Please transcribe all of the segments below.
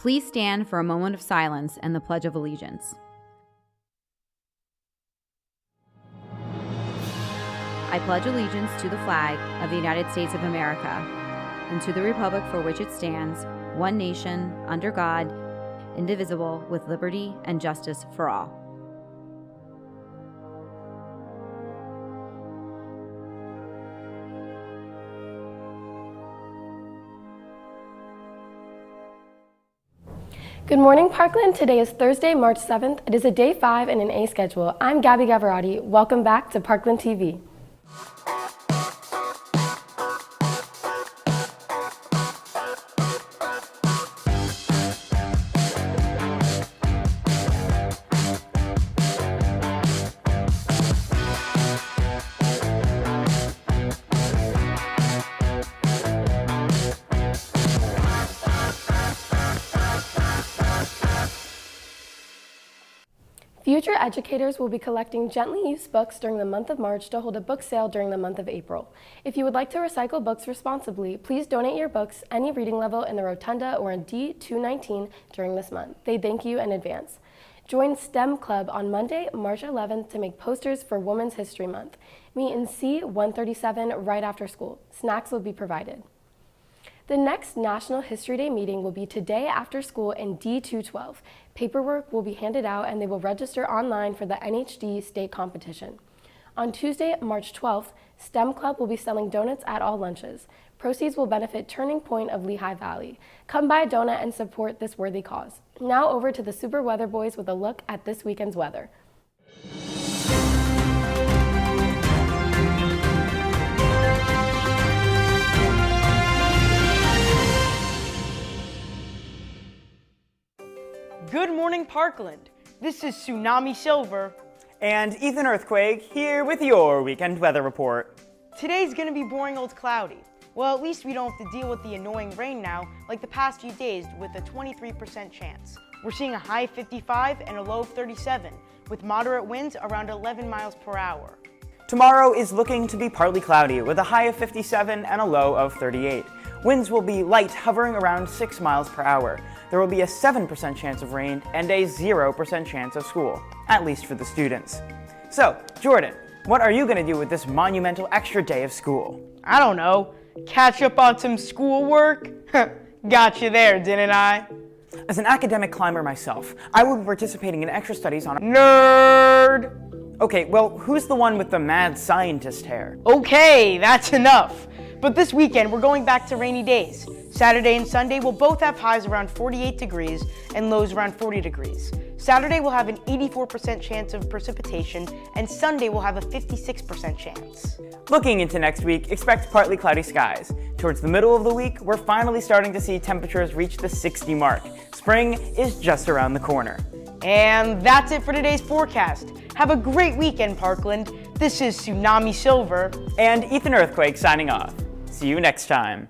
Please stand for a moment of silence and the Pledge of Allegiance. I pledge allegiance to the flag of the United States of America and to the republic for which it stands, one nation, under God, indivisible, with liberty and justice for all. Good morning, Parkland. Today is Thursday, March 7th. It is a day 5 in an A schedule. I'm Gabby Gavarati. Welcome back to Parkland TV. Future educators will be collecting gently used books during the month of March to hold a book sale during the month of April. If you would like to recycle books responsibly, please donate your books any reading level in the Rotunda or in D219 during this month. They thank you in advance. Join STEM Club on Monday, March 11th to make posters for Women's History Month. Meet in C137 right after school. Snacks will be provided. The next National History Day meeting will be today after school in D212. Paperwork will be handed out and they will register online for the NHD state competition. On Tuesday, March 12th, STEM Club will be selling donuts at all lunches. Proceeds will benefit Turning Point of Lehigh Valley. Come buy a donut and support this worthy cause. Now over to the Super Weather Boys with a look at this weekend's weather. Good morning, Parkland. This is Tsunami Silver. And Ethan Earthquake here with your weekend weather report. Today's gonna be boring old cloudy. Well, at least we don't have to deal with the annoying rain now, like the past few days with a 23% chance. We're seeing a high of 55 and a low of 37, with moderate winds around 11 miles per hour. Tomorrow is looking to be partly cloudy with a high of 57 and a low of 38. Winds will be light, hovering around 6 miles per hour. There will be a 7% chance of rain and a 0% chance of school, at least for the students. So, Jordan, what are you going to do with this monumental extra day of school? I don't know. Catch up on some schoolwork? Got you there, didn't I? As an academic climber myself, I will be participating in extra studies on Nerd! Okay, well, who's the one with the mad scientist hair? Okay, that's enough. But this weekend, we're going back to rainy days. Saturday and Sunday will both have highs around 48 degrees and lows around 40 degrees. Saturday will have an 84% chance of precipitation, and Sunday will have a 56% chance. Looking into next week, expect partly cloudy skies. Towards the middle of the week, we're finally starting to see temperatures reach the 60 mark. Spring is just around the corner. And that's it for today's forecast. Have a great weekend, Parkland. This is Tsunami Silver. And Ethan Earthquake signing off. See you next time.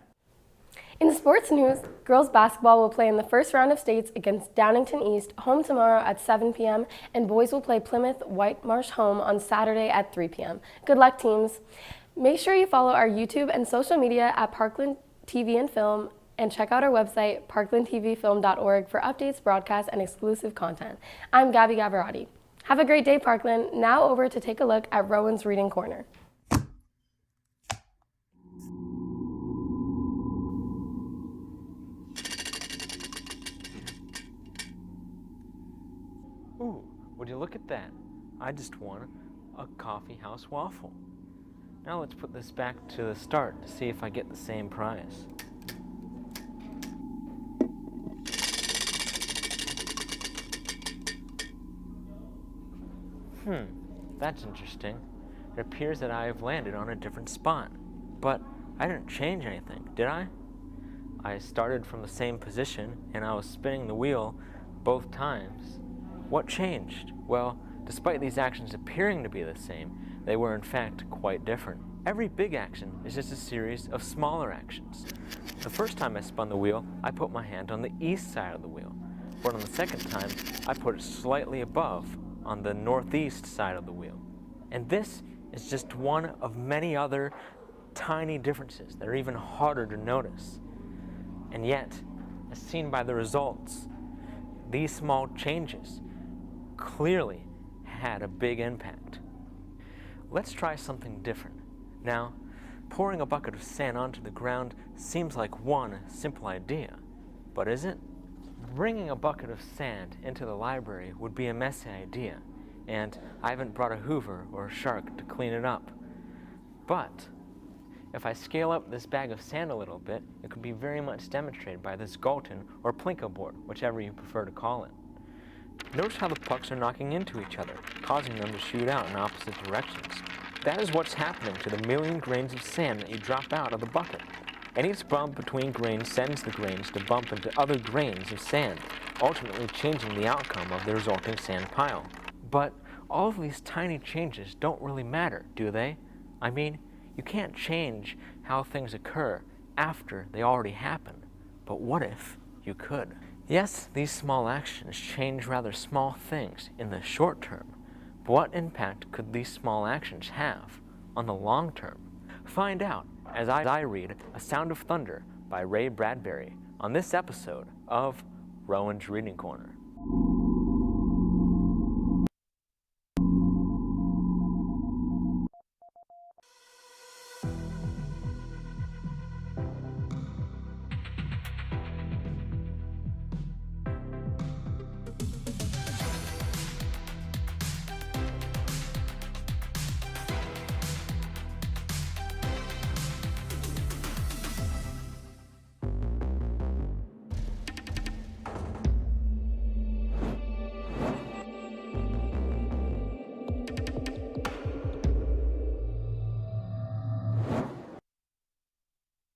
In sports news, girls basketball will play in the first round of states against Downington East home tomorrow at 7 p.m. and boys will play Plymouth Whitemarsh home on Saturday at 3 p.m. Good luck, teams. Make sure you follow our YouTube and social media at Parkland TV and Film and check out our website, parklandtvfilm.org, for updates, broadcasts, and exclusive content. I'm Gabby Gavarati. Have a great day, Parkland. Now over to take a look at Rowan's Reading Corner. Ooh, would you look at that? I just won a coffee house waffle. Now let's put this back to the start to see if I get the same prize. That's interesting. It appears that I have landed on a different spot. But I didn't change anything, did I? I started from the same position and I was spinning the wheel both times. What changed? Well, despite these actions appearing to be the same, they were in fact quite different. Every big action is just a series of smaller actions. The first time I spun the wheel, I put my hand on the east side of the wheel. But on the second time, I put it slightly above, on the northeast side of the wheel. And this is just one of many other tiny differences that are even harder to notice. And yet, as seen by the results, these small changes clearly had a big impact. Let's try something different. Now, pouring a bucket of sand onto the ground seems like one simple idea, but is it? Bringing a bucket of sand into the library would be a messy idea, and I haven't brought a Hoover or a shark to clean it up. But if I scale up this bag of sand a little bit, it could be very much demonstrated by this Galton or Plinko board, whichever you prefer to call it. Notice how the pucks are knocking into each other, causing them to shoot out in opposite directions. That is what's happening to the million grains of sand that you drop out of the bucket. And each bump between grains sends the grains to bump into other grains of sand, ultimately changing the outcome of the resulting sand pile. But all of these tiny changes don't really matter, do they? I mean, you can't change how things occur after they already happen. But what if you could? Yes, these small actions change rather small things in the short term, but what impact could these small actions have on the long term? Find out as I read A Sound of Thunder by Ray Bradbury on this episode of Rowan's Reading Corner.